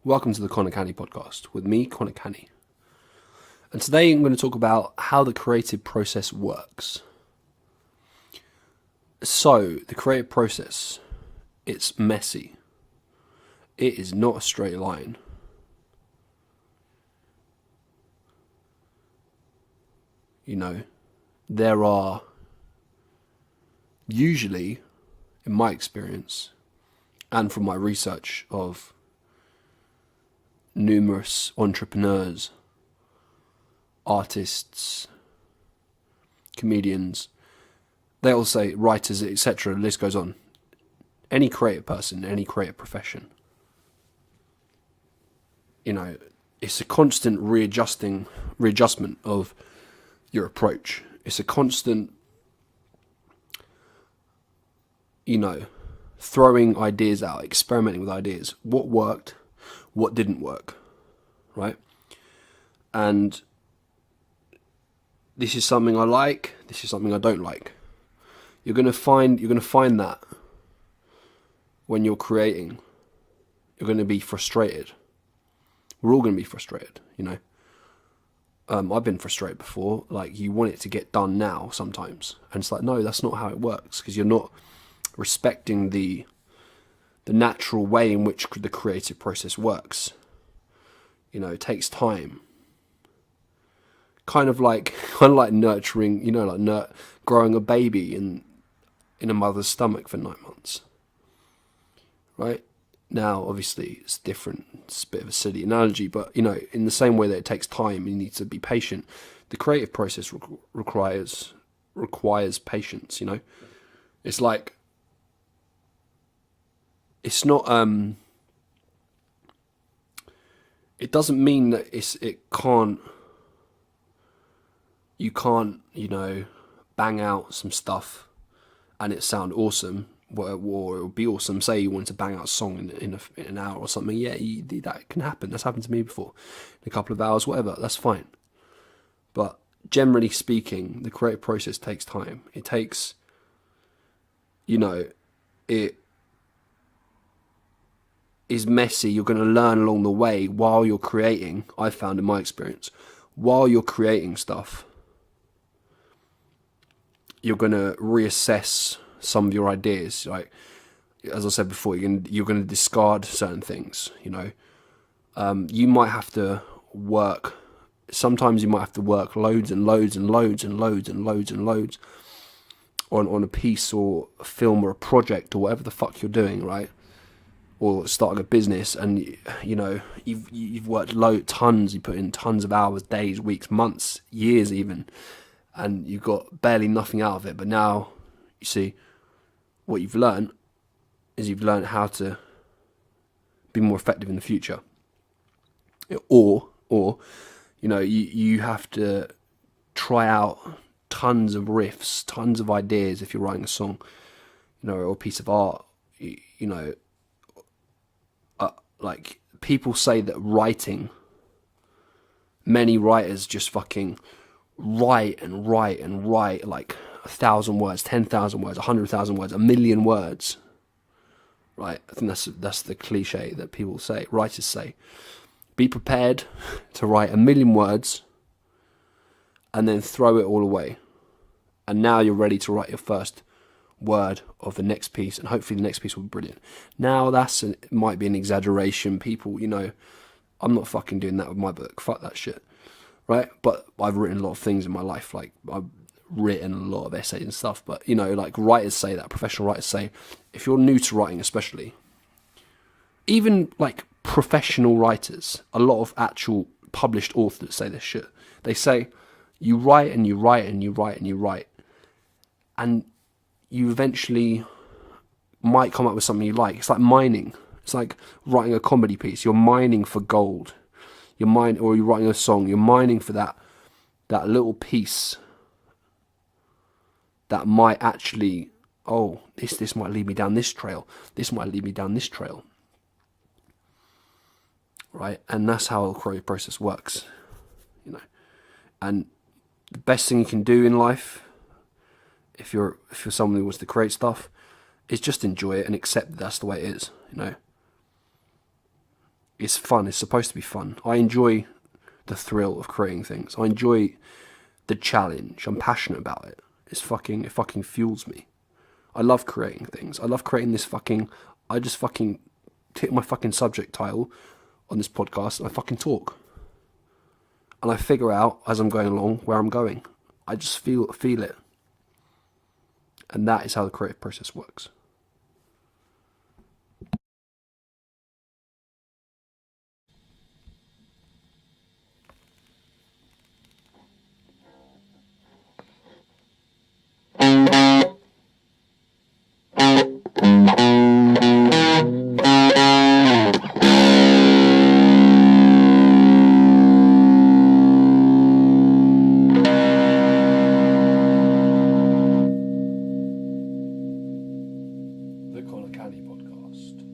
Welcome to the Canney podcast with me, Canney. And today I'm going to talk about how the creative process works. So, the creative process, it's messy. It is not a straight line. There are usually, in my experience, and from my research of numerous entrepreneurs, artists, comedians, they all say writers, etc. The list goes on. Any creative person, any creative profession, it's a constant readjustment of your approach. It's a constant, throwing ideas out, experimenting with ideas. What worked, what didn't work, right? And this is something I like, this is something I don't like. You're gonna find that when you're creating, you're gonna be frustrated. We're all gonna be frustrated, I've been frustrated before. Like, you want it to get done now sometimes, and it's like, no, that's not how it works, because you're not respecting the natural way in which the creative process works. It takes time. Kind of like nurturing, growing a baby in a mother's stomach for 9 months. Right? Now, obviously, it's different. It's a bit of a silly analogy, but, in the same way that it takes time, you need to be patient. The creative process requires patience, It's like, it's not, it doesn't mean that you can't, bang out some stuff and it sound awesome, or it'll be awesome. Say you want to bang out a song in an hour or something. Yeah, that can happen. That's happened to me before. In a couple of hours, whatever, that's fine. But generally speaking, the creative process takes time. It takes, it is messy. You're going to learn along the way while you're creating. I found in my experience, while you're creating stuff, you're going to reassess some of your ideas. Like, as I said before, you're going to discard certain things. You might have to work. Sometimes you might have to work loads and loads and loads and loads and loads and loads on a piece or a film or a project or whatever the fuck you're doing, right? Or starting a business, and you've worked tons. You put in tons of hours, days, weeks, months, years even, and you've got barely nothing out of it. But now, you see, what you've learned is how to be more effective in the future. Or you have to try out tons of riffs, tons of ideas if you're writing a song, or a piece of art, like, people say that many writers just fucking write and write and write, like 1,000 words, 10,000 words, 100,000 words, 1,000,000 words, right? I think that's the cliche that people say, writers say. Be prepared to write 1,000,000 words and then throw it all away. And now you're ready to write your first word of the next piece, and hopefully the next piece will be brilliant. Now it might be an exaggeration. People, I'm not fucking doing that with my book. Fuck that shit, right? But I've written a lot of things in my life. Like, I've written a lot of essays and stuff. But like, writers say that, professional writers say, if you're new to writing, especially, even like professional writers, a lot of actual published authors say this shit. They say you write and you write and you write and you write, and you eventually might come up with something you like. It's like mining. It's like writing a comedy piece. You're mining for gold. Or you're writing a song. You're mining for that little piece that might actually, this might lead me down this trail. This might lead me down this trail. Right? And that's how the creative process works. And the best thing you can do in life, if you're someone who wants to create stuff, is just enjoy it and accept that that's the way it is. It's fun. It's supposed to be fun. I enjoy the thrill of creating things. I enjoy the challenge. I'm passionate about it. It fucking fuels me. I love creating things. I love creating this fucking... I just fucking tick my fucking subject title on this podcast and I fucking talk. And I figure out as I'm going along where I'm going. I just feel it. And that is how the creative process works. The Conor Canney podcast.